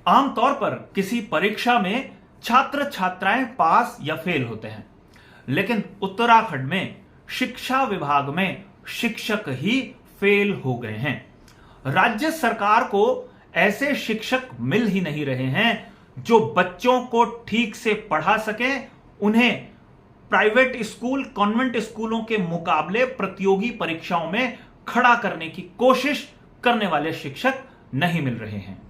आमतौर पर किसी परीक्षा में छात्र छात्राएं पास या फेल होते हैं, लेकिन उत्तराखंड में शिक्षा विभाग में शिक्षक ही फेल हो गए हैं। राज्य सरकार को ऐसे शिक्षक मिल ही नहीं रहे हैं जो बच्चों को ठीक से पढ़ा सकें। उन्हें प्राइवेट स्कूल, कॉन्वेंट स्कूलों के मुकाबले प्रतियोगी परीक्षाओं में खड़ा करने की कोशिश करने वाले शिक्षक नहीं मिल रहे हैं।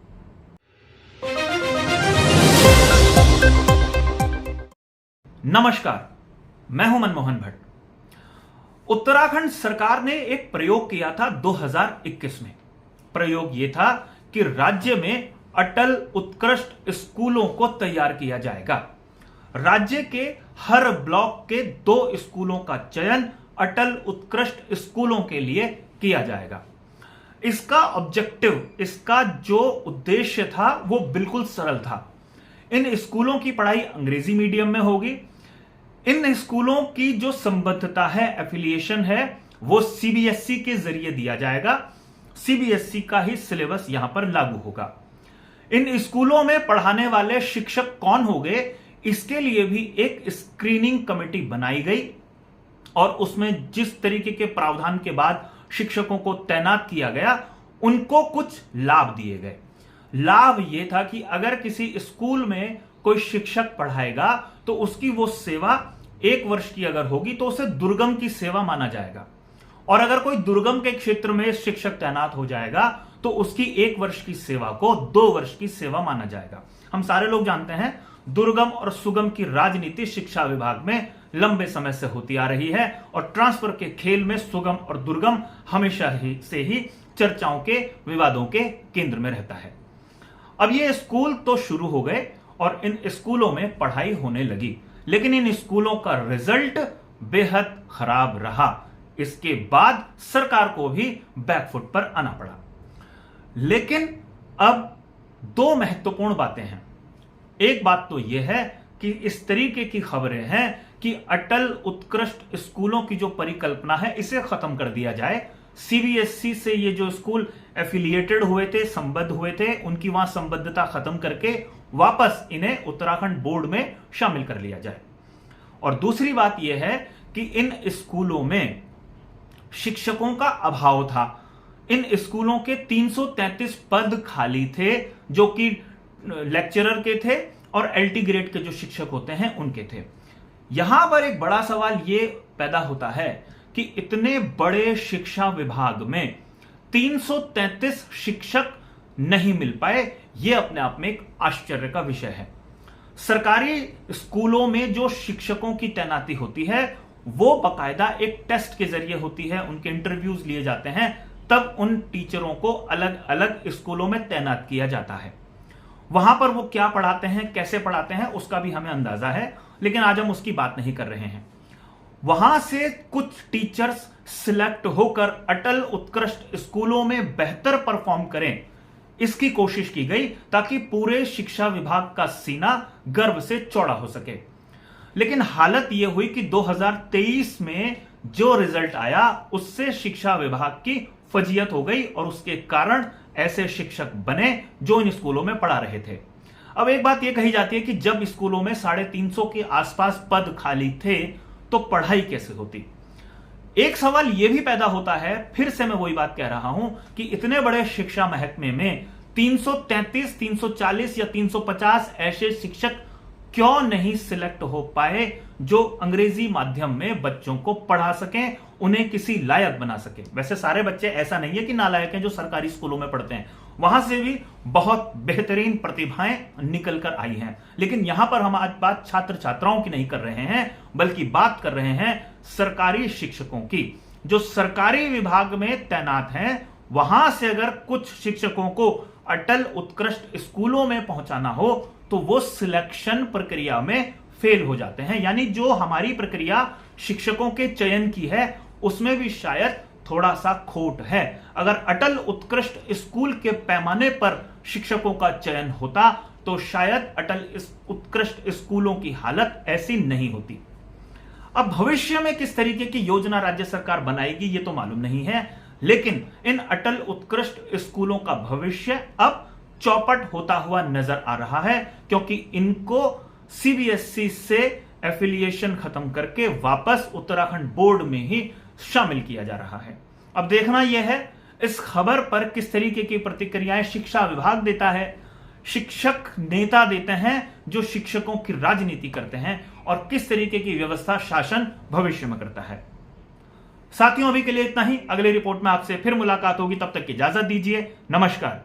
नमस्कार, मैं हूं मनमोहन भट्ट। उत्तराखंड सरकार ने एक प्रयोग किया था 2021 में। प्रयोग यह था कि राज्य में अटल उत्कृष्ट स्कूलों को तैयार किया जाएगा। राज्य के हर ब्लॉक के 2 स्कूलों का चयन अटल उत्कृष्ट स्कूलों के लिए किया जाएगा। इसका ऑब्जेक्टिव, इसका जो उद्देश्य था वो बिल्कुल सरल था। इन स्कूलों की पढ़ाई अंग्रेजी मीडियम में होगी। इन स्कूलों की जो संबद्धता है, एफिलिएशन है, वो सीबीएसई के जरिए दिया जाएगा। सीबीएसई का ही सिलेबस यहां पर लागू होगा। इन स्कूलों में पढ़ाने वाले शिक्षक कौन होंगे, इसके लिए भी एक स्क्रीनिंग कमेटी बनाई गई और उसमें जिस तरीके के प्रावधान के बाद शिक्षकों को तैनात किया गया, उनको कुछ लाभ दिए गए। लाभ यह था कि अगर किसी स्कूल में कोई शिक्षक पढ़ाएगा तो उसकी वो सेवा 1 वर्ष की अगर होगी तो उसे दुर्गम की सेवा माना जाएगा, और अगर कोई दुर्गम के क्षेत्र में शिक्षक तैनात हो जाएगा तो उसकी 1 वर्ष की सेवा को 2 वर्ष की सेवा माना जाएगा। हम सारे लोग जानते हैं दुर्गम और सुगम की राजनीति शिक्षा विभाग में लंबे समय से होती आ रही है, और ट्रांसफर के खेल में सुगम और दुर्गम हमेशा से ही चर्चाओं के, विवादों के केंद्र में रहता है। अब ये स्कूल तो शुरू हो गए और इन स्कूलों में पढ़ाई होने लगी, लेकिन इन स्कूलों का रिजल्ट बेहद खराब रहा। इसके बाद सरकार को भी बैकफुट पर आना पड़ा। लेकिन अब 2 महत्वपूर्ण बातें हैं। एक बात तो यह है कि इस तरीके की खबरें हैं कि अटल उत्कृष्ट स्कूलों की जो परिकल्पना है इसे खत्म कर दिया जाए। सीबीएसई से ये जो स्कूल एफिलिएटेड हुए थे, संबद्ध हुए थे, उनकी वहां संबद्धता खत्म करके वापस इन्हें उत्तराखंड बोर्ड में शामिल कर लिया जाए। और दूसरी बात यह है कि इन स्कूलों में शिक्षकों का अभाव था। इन स्कूलों के 333 पद खाली थे जो कि लेक्चरर के थे और एलटी ग्रेड के जो शिक्षक होते हैं उनके थे। यहां पर एक बड़ा सवाल यह पैदा होता है कि इतने बड़े शिक्षा विभाग में 333 शिक्षक नहीं मिल पाए। यह अपने आप में एक आश्चर्य का विषय है। सरकारी स्कूलों में जो शिक्षकों की तैनाती होती है वो बाकायदा एक टेस्ट के जरिए होती है, उनके इंटरव्यूज लिए जाते हैं, तब उन टीचरों को अलग अलग स्कूलों में तैनात किया जाता है। वहां पर वो क्या पढ़ाते हैं, कैसे पढ़ाते हैं, उसका भी हमें अंदाजा है, लेकिन आज हम उसकी बात नहीं कर रहे हैं। वहां से कुछ टीचर्स सिलेक्ट होकर अटल उत्कृष्ट स्कूलों में बेहतर परफॉर्म करें, इसकी कोशिश की गई ताकि पूरे शिक्षा विभाग का सीना गर्व से चौड़ा हो सके। लेकिन हालत यह हुई कि 2023 में जो रिजल्ट आया उससे शिक्षा विभाग की फजीयत हो गई और उसके कारण ऐसे शिक्षक बने जो इन स्कूलों में पढ़ा रहे थे। अब एक बात यह कही जाती है कि जब स्कूलों में 350 के आसपास पद खाली थे तो पढ़ाई कैसे होती। एक सवाल यह भी पैदा होता है, फिर से मैं वही बात कह रहा हूं कि इतने बड़े शिक्षा महकमे में 333, 340 या 350 ऐसे शिक्षक क्यों नहीं सिलेक्ट हो पाए जो अंग्रेजी माध्यम में बच्चों को पढ़ा सकें, उन्हें किसी लायक बना सके। वैसे सारे बच्चे ऐसा नहीं है कि नालायक हैं जो सरकारी स्कूलों में पढ़ते हैं, वहां से भी बहुत बेहतरीन प्रतिभाएं निकल कर आई हैं। लेकिन यहां पर हम आज बात छात्र छात्राओं की नहीं कर रहे हैं, बल्कि बात कर रहे हैं सरकारी शिक्षकों की। जो सरकारी विभाग में तैनात हैं, वहां से अगर कुछ शिक्षकों को अटल उत्कृष्ट स्कूलों में पहुंचाना हो तो वो सिलेक्शन प्रक्रिया में फेल हो जाते हैं। यानी जो हमारी प्रक्रिया शिक्षकों के चयन की है उसमें भी शायद थोड़ा सा खोट है। अगर अटल उत्कृष्ट स्कूल के पैमाने पर शिक्षकों का चयन होता तो शायद अटल उत्कृष्ट स्कूलों की हालत ऐसी नहीं होती। अब भविष्य में किस तरीके की योजना राज्य सरकार बनाएगी ये तो मालूम नहीं है, लेकिन इन अटल उत्कृष्ट स्कूलों का भविष्य अब चौपट होता हुआ नजर आ रहा है, क्योंकि इनको सीबीएसई से एफिलिएशन खत्म करके वापस उत्तराखंड बोर्ड में ही शामिल किया जा रहा है। अब देखना यह है इस खबर पर किस तरीके की प्रतिक्रियाएं शिक्षा विभाग देता है, शिक्षक नेता देते हैं जो शिक्षकों की राजनीति करते हैं, और किस तरीके की व्यवस्था शासन भविष्य में करता है। साथियों, अभी के लिए इतना ही। अगली रिपोर्ट में आपसे फिर मुलाकात होगी, तब तक की इजाजत दीजिए। नमस्कार।